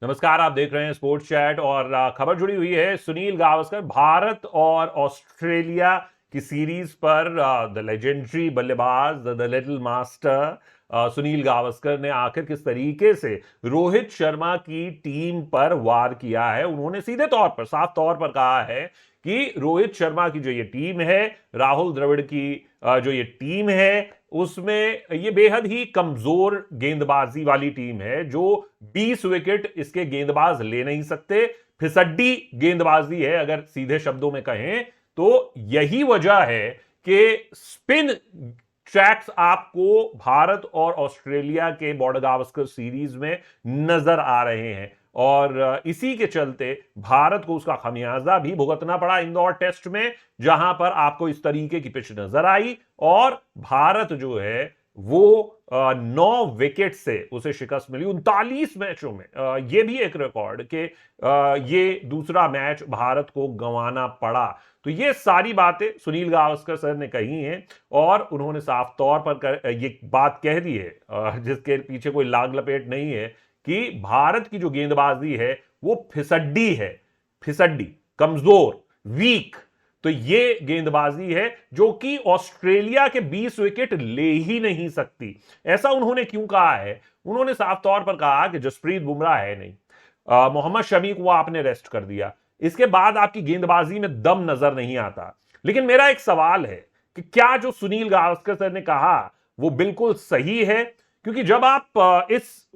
नमस्कार, आप देख रहे हैं स्पोर्ट्स चैट और खबर जुड़ी हुई है सुनील गावस्कर भारत और ऑस्ट्रेलिया की सीरीज पर। द लेजेंडरी बल्लेबाज the little master Sunil Gavaskar ने आखिर किस तरीके से रोहित शर्मा की टीम पर वार किया है। उन्होंने सीधे तौर पर साफ तौर पर कहा है कि रोहित शर्मा की जो ये टीम है, राहुल द्रविड़ की जो ये टीम है, उसमें ये बेहद ही कमजोर गेंदबाजी वाली टीम है। जो 20 विकेट इसके गेंदबाज ले नहीं सकते, फिसड्डी गेंदबाजी है अगर सीधे शब्दों में कहें तो। यही वजह है कि स्पिन ट्रैक्स आपको भारत और ऑस्ट्रेलिया के बॉर्डर गावस्कर सीरीज में नजर आ रहे हैं और इसी के चलते भारत को उसका खमियाजा भी भुगतना पड़ा इंदौर टेस्ट में, जहां पर आपको इस तरीके की पिच नजर आई और भारत जो है वो 9 विकेट से उसे शिकस्त मिली 39 मैचों में। यह भी एक रिकॉर्ड कि ये दूसरा मैच भारत को गंवाना पड़ा। तो ये सारी बातें सुनील गावस्कर सर ने कही हैं और उन्होंने साफ तौर पर ये बात कह दी है, जिसके पीछे कोई लाग लपेट नहीं है, कि भारत की जो गेंदबाजी है वो फिसड्डी है, फिसड्डी, कमजोर, वीक। तो ये गेंदबाजी है जो कि ऑस्ट्रेलिया के 20 विकेट ले ही नहीं सकती। ऐसा उन्होंने क्यों कहा है? उन्होंने साफ तौर पर कहा कि जसप्रीत बुमराह है नहीं, मोहम्मद शमी को आपने रेस्ट कर दिया, इसके बाद आपकी गेंदबाजी में दम नजर नहीं आता। लेकिन मेरा एक सवाल है कि क्या जो सुनील गावस्कर सर ने कहा वो बिल्कुल सही है? क्योंकि जब आप इस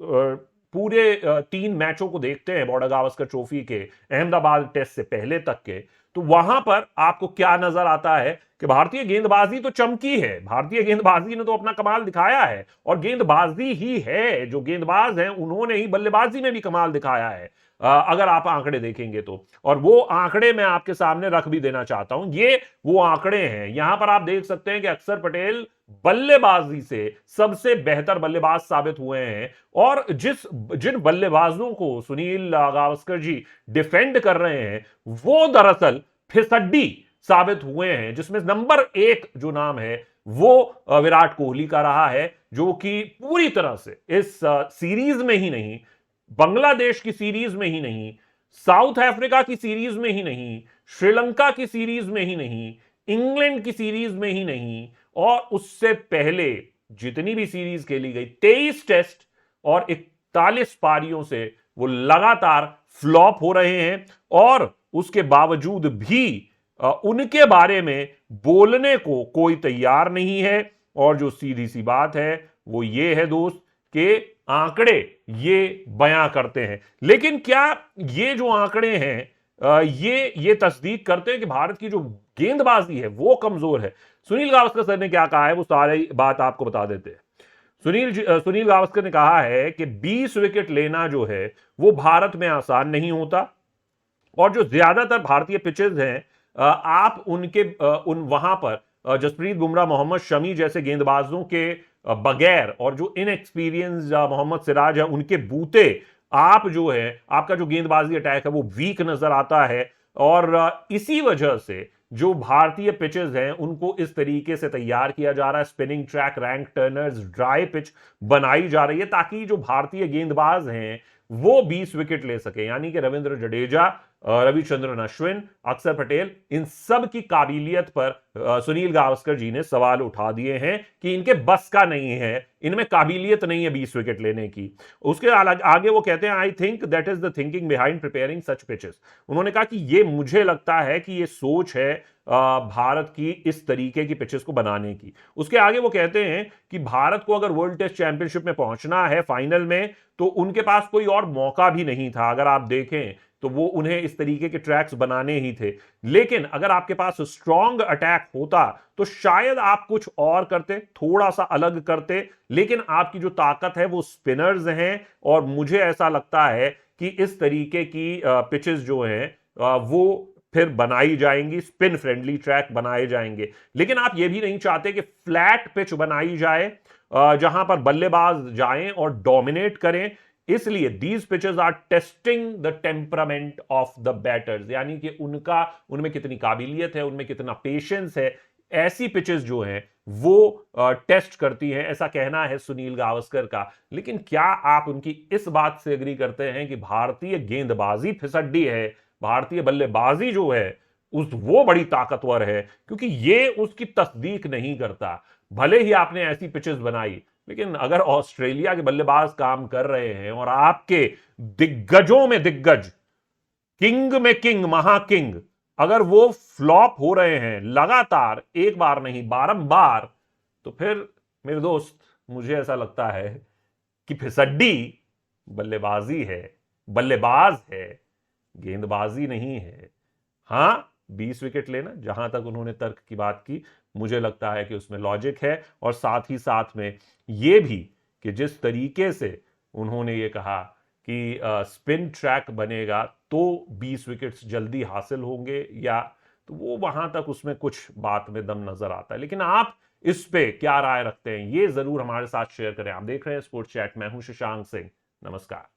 पूरे 3 मैचों को देखते हैं बॉर्डर गावस्कर ट्रॉफी के अहमदाबाद टेस्ट से पहले तक के, तो वहां पर आपको क्या नजर आता है कि भारतीय गेंदबाजी तो चमकी है, भारतीय गेंदबाजी ने तो अपना कमाल दिखाया है और गेंदबाजी ही है, जो गेंदबाज हैं उन्होंने ही बल्लेबाजी में भी कमाल दिखाया है। अगर आप आंकड़े देखेंगे तो, और वो आंकड़े मैं आपके सामने रख भी देना चाहता हूं। ये वो आंकड़े हैं, यहां पर आप देख सकते हैं कि अक्षर पटेल बल्लेबाजी से सबसे बेहतर बल्लेबाज साबित हुए हैं और जिन बल्लेबाजों को सुनील गावस्कर जी डिफेंड कर रहे हैं वो दरअसल फिसड्डी साबित हुए हैं, जिसमें नंबर 1 जो नाम है वो विराट कोहली का रहा है, जो कि पूरी तरह से इस सीरीज में ही नहीं, बांग्लादेश की सीरीज में ही नहीं, साउथ अफ्रीका की सीरीज में ही नहीं, श्रीलंका की सीरीज में ही नहीं, इंग्लैंड की सीरीज में ही नहीं, और उससे पहले जितनी भी सीरीज खेली गई 23 टेस्ट और 41 पारियों से वो लगातार फ्लॉप हो रहे हैं। और उसके बावजूद भी उनके बारे में बोलने को कोई तैयार नहीं है। और जो सीधी सी बात है वो ये है दोस्त कि आंकड़े ये बयां करते हैं, लेकिन क्या ये जो आंकड़े हैं ये तस्दीक करते हैं कि भारत की जो गेंदबाजी है वो कमजोर है? सुनील गावस्कर सर ने क्या कहा है वो सारी बात आपको बता देते हैं। सुनील गावस्कर ने कहा है कि 20 विकेट लेना जो है वो भारत में आसान नहीं होता और जो ज्यादातर भारतीय पिचेस हैं आप उनके उन वहां पर जसप्रीत बुमराह, मोहम्मद शमी जैसे गेंदबाजों के बगैर और जो इनएक्सपीरियंस मोहम्मद सिराज है उनके बूते आप जो है आपका जो गेंदबाजी अटैक है वो वीक नजर आता है। और इसी वजह से जो भारतीय पिचेस हैं उनको इस तरीके से तैयार किया जा रहा है, spinning track, rank Turners, dry pitch बनाई जा रही है ताकि जो भारतीय गेंदबाज हैं वो 20 विकेट ले सके। यानी कि रविंद्र जडेजा, रविचंद्रन अश्विन, अक्षर पटेल, इन सब की काबिलियत पर सुनील गावस्कर जी ने सवाल उठा दिए हैं कि इनके बस का नहीं है, इनमें काबिलियत नहीं है 20 विकेट लेने की। उसके आगे वो कहते हैं, I think that is the thinking behind preparing such pitches. उन्होंने कहा कि ये मुझे लगता है कि ये सोच है भारत की इस तरीके की पिचेस को बनाने की। उसके आगे वो कहते हैं कि भारत को अगर वर्ल्ड टेस्ट चैंपियनशिप में पहुंचना है फाइनल में, तो उनके पास कोई और मौका भी नहीं था। अगर आप देखें तो वो उन्हें इस तरीके के ट्रैक्स बनाने ही थे, लेकिन अगर आपके पास स्ट्रॉन्ग अटैक होता तो शायद आप कुछ और करते, थोड़ा सा अलग करते। लेकिन आपकी जो ताकत है वो स्पिनर्स हैं और मुझे ऐसा लगता है कि इस तरीके की पिचेस जो हैं वो फिर बनाई जाएंगी, स्पिन फ्रेंडली ट्रैक बनाए जाएंगे। लेकिन आप ये भी नहीं चाहते कि फ्लैट पिच बनाई जाए जहां पर बल्लेबाज जाएं और डोमिनेट करें। इसलिए these pitches are testing the temperament of the batters, यानी कि उनमें कितनी काबिलियत है, उनमें कितना पेशेंस है, ऐसी पिचेस जो हैं वो टेस्ट करती हैं, ऐसा कहना है सुनील गावस्कर का। लेकिन क्या आप उनकी इस बात से एग्री करते हैं कि भारतीय गेंदबाजी फिसड्डी है, भारतीय बल्लेबाजी जो है वो बड़ी ताकतवर है? क्योंकि ये उसकी तस्दीक नहीं करता। भले ही आपने ऐसी पिचेस बनाई, लेकिन अगर ऑस्ट्रेलिया के बल्लेबाज काम कर रहे हैं और आपके दिग्गजों में दिग्गज, किंग में किंग, महाकिंग, अगर वो फ्लॉप हो रहे हैं लगातार, एक बार नहीं बारंबार, तो फिर मेरे दोस्त मुझे ऐसा लगता है कि फिसड्डी बल्लेबाजी है, बल्लेबाज है, गेंदबाजी नहीं है। हां, 20 विकेट लेना, जहां तक उन्होंने तर्क की बात की, मुझे लगता है कि उसमें लॉजिक है। और साथ ही साथ में यह भी कि जिस तरीके से उन्होंने ये कहा कि स्पिन ट्रैक बनेगा तो 20 विकेट्स जल्दी हासिल होंगे, या तो वो वहां तक उसमें कुछ बात में दम नजर आता है। लेकिन आप इस पे क्या राय रखते हैं, ये जरूर हमारे साथ शेयर करें। आप देख रहे हैं स्पोर्ट्स चैट, मैं हूं शशांक सिंह। नमस्कार।